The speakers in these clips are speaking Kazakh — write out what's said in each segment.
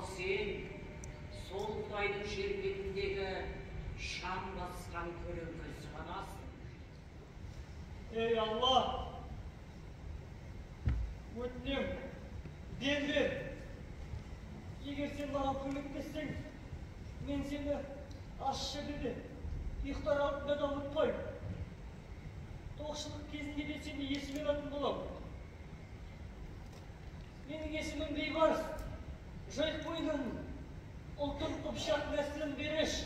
Ал сен сол Құдайдың жер бетіндегі шаң басқан көлеңкесі ғанасың. Ey Allah! Өтінем, дем бер. Егер сен маған көмектессең, мен сені аш жерде ұйықтар алдында да ұмытпаймын. Тоқшылық кезінде де сені есіме алатын боламын. Менің есімім Бейбарыс, жайық бойының ұлтын Қыпшақ нәсілін Береш.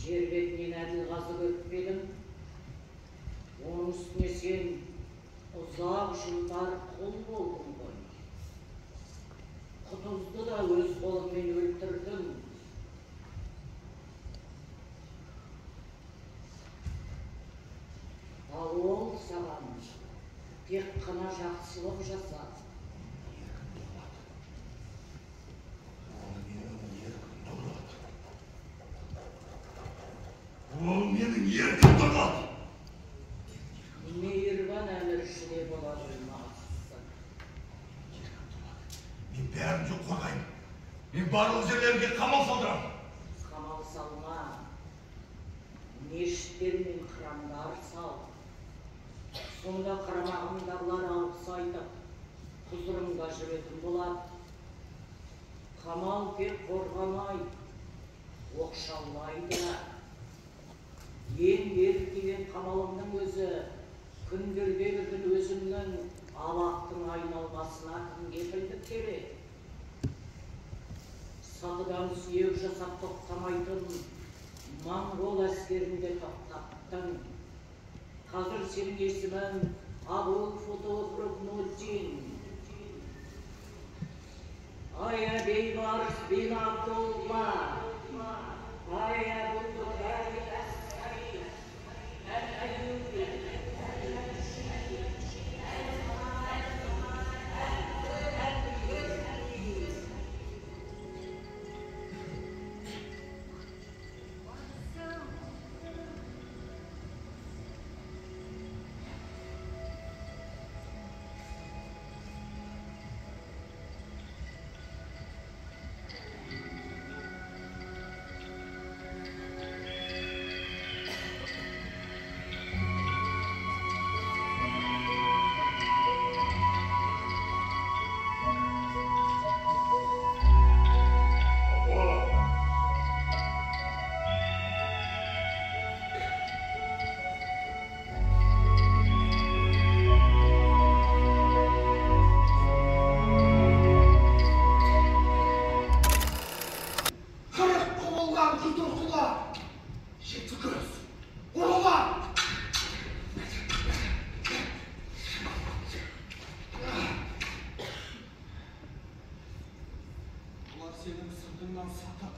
Жер бетінен әділ қазып өтпедің. Оның үстіне сен ұзақ жылдар құл болдың ғой. Құтызды да өз қолыңмен өлтірдің. Ал ол саған тек қана жақсылық жасады. Ол менің еркім болады. Мейірбан әміршіде бола қоймақсың. Мен бәрін жоқ қорғаймын. Мен барлық жерлерге қамал салдырамын. Қамал салма. Мешіттер мен храмдар сал. Сонда қарамағындағылар алғыс айтып, құзырыңда жүретін болады. Қамал тек қорғамай, оқшаулайды. Ең берік деген қамалымның өзі, күндерде бір күн өзімнің алақтың айналмасына кім кепілдік керек? Сатыдан сүйек жасап тоқтамайтын Моңғол әскерінде тоқтаттың. Қазір сенің есімін Абук Футух Рукнуддин. Aya Beybars bin Abdullah. Aya Bukhari Askari. Al-Ayyubi. Senin sırtından satıp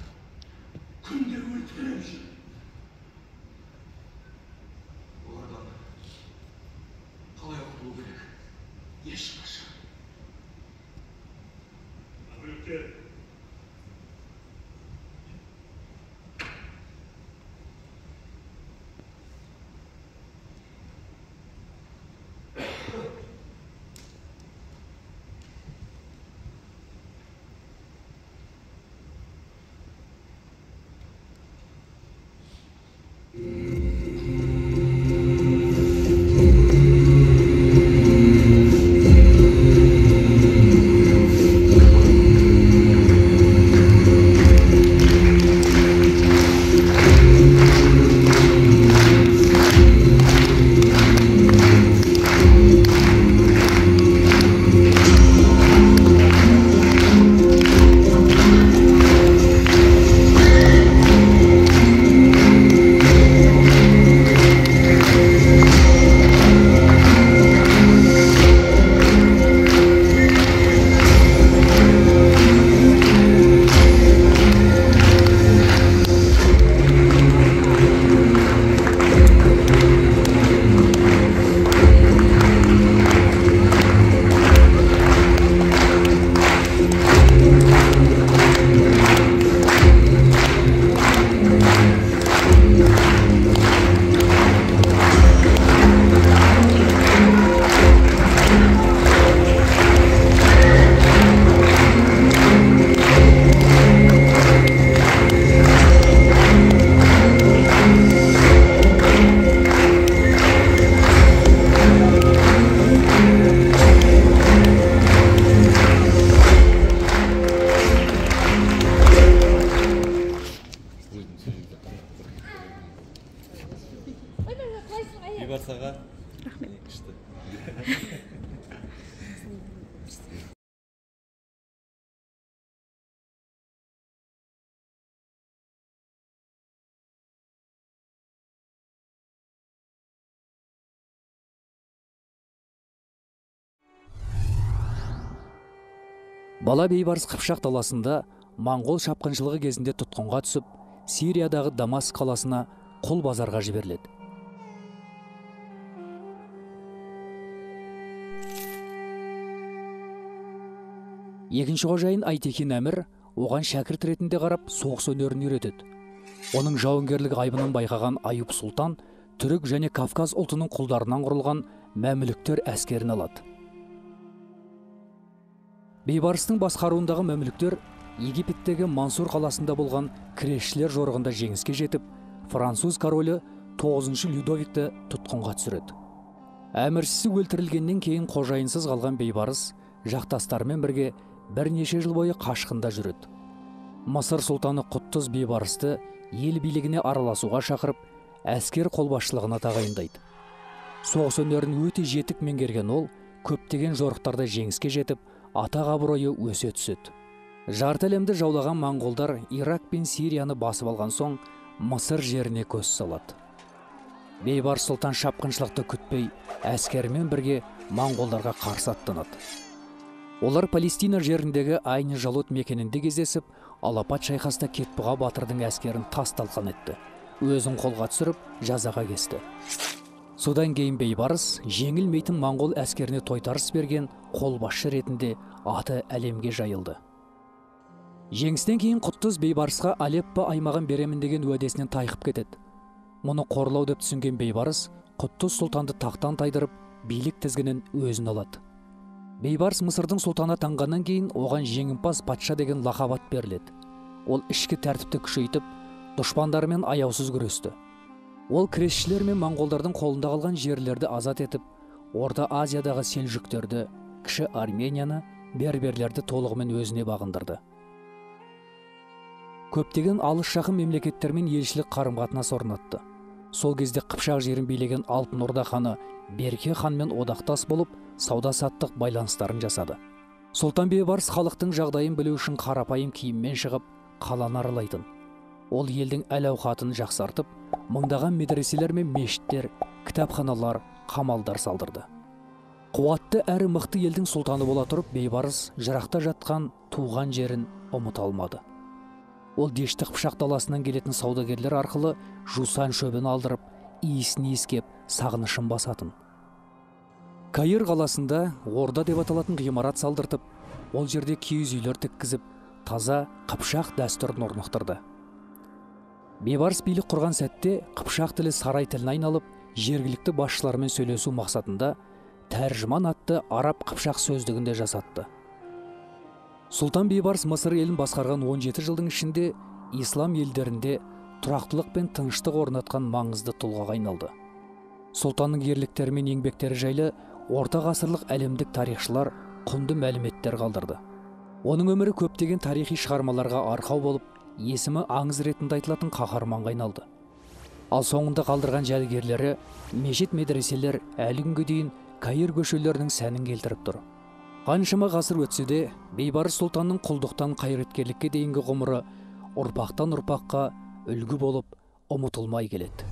günde öldürüyor şu. Oradan kalaya kurtulup gerek. Yeşil aşağı. Ülke. Бибарсаға Рахмет. күшті. Бала бейбарыс Қыпшақ даласында Моңғол шапқыншылығы кезінде тұтқынға түсіп, Сириядағы Дамаск қаласына құл базарға жіберіледі. Екінші қожайын Айтекин әмір оған шәкірт ретінде қарап соғыс өнерін үйретеді. Оның жауынгерлік айбынын байқаған Аюп Сұлтан түрік және Кавказ ұлтының құлдарынан құрылған мәмлүктер әскерін алады. Бейбарыстың басқаруындағы мәмлүктер Египеттегі Мансур қаласында болған кресшілер жорығында жеңіске жетіп, француз королі 9-шы Людовикті тұтқынға түсіреді. Әміршісі өлтірілгеннен кейін қожайынсыз қалған бейбарыс жақтастарымен бірге бірнеше жыл бойы қашқында жүреді. Мысыр сұлтаны Құттыз бейбарысты ел билігіне араласуға шақырып, әскер қолбасшылығына тағайындайды. Соғыс өнерін өте жетік меңгерген ол, көптеген жорықтарда жеңіске жетіп, атақ абыройы өсе түседі. Жарты әлемді жаулаған моңғолдар Ирак пен Сирияны басып алған соң, Мысыр жеріне көз салады. Бейбарыс сұлтан шапқыншылықты күтпей, әскерімен бірге моңғолдарға қарсы аттанады. Олар Палестина жеріндегі Айны Жалот мекенінде кездесіп, алапат шайқаста Кетбұға батырдың әскерін тас-талқан етті. Өзін қолға түсіріп, жазаға кесті. Содан кейін бейбарыс жеңілмейтін моңғол әскеріне тойтарыс берген қолбасшы ретінде аты әлемге жайылды. Жеңістен кейін Құттыз бейбарысқа Алеппо аймағын беремін деген уәдесінен тайқып кетеді. Мұны қорлау деп түсінген бейбарыс Құттыз сұлтанды тақтан тайдырып, билік тізгінін өзін алады. Бейбарыс Мысырдың сұлтаны атанғаннан кейін оған жеңімпаз патша деген лақап ат беріледі. Ол ішкі тәртіпті күшейтіп, дұшпандарымен аяусыз күресті. Ол кресшілер мен моңғолдардың қолында қалған жерлерді азат етіп, Орта Азиядағы селжүктерді, кіші Арменияны, берберлерді толығымен өзіне бағындырды. Көптеген алыс жақын мемлекеттермен елшілік қарым-қатынас орнатты. Сол кезде Қыпшақ жерін билеген Алтын Орда ханы Берке ханмен одақтас болып, сауда-саттық байланыстарын жасады. Сұлтан бейбарыс халықтың жағдайын білу үшін қарапайым киіммен шығып, қаланы аралайтын. Ол елдің әл-ауқатын жақсартып, мыңдаған медреселер мен мешіттер, кітапханалар, қамалдар салдырды. Қуатты әрі мықты елдің сұлтаны бола тұрып, бейбарыс жырақта жатқан туған жерін ұмыта алмады. Ол Дешті Қыпшақ даласынан келетін саудагерлер арқылы жусан шөбін алдырып, иісін иіскеп, сағынышын басатын. Каир қаласында Орда деп аталатын ғимарат салдыртып, ол жерде киіз үйлер тіккізіп, таза Қыпшақ дәстүрін орнықтырды. Бейбарыс билік құрған сәтте Қыпшақ тілі сарай тіліне айналып, жергілікті басшылармен сөйлесу мақсатында тәржіман атты араб Қыпшақ сөздігінде жасатты. Сұлтан бейбарыс Мысыр елін басқарған 17 жылдың ішінде ислам елдерінде тұрақтылық пен тыныштық орнатқан маңызды тұлғаға айналды. Сұлтанның ерліктері мен еңбектері жайлы орта ғасырлық әлемдік тарихшылар құнды мәліметтер қалдырды. Оның өмірі көптеген тарихи шығармаларға арқау болып, есімі аңыз ретінде айтылатын қаһарманға айналды. Ал соңында қалдырған жәдігерлері, мешіт медреселер әлі күнге дейін Каир көшелерінің сәнін келтіріп тұр. Қаншама ғасыр өтсе де, бейбарыс сұлтанның құлдықтан қайраткерлікке дейінгі ғұмыры ұрпақтан ұрпаққа үлгі болып ұмытылмай келеді.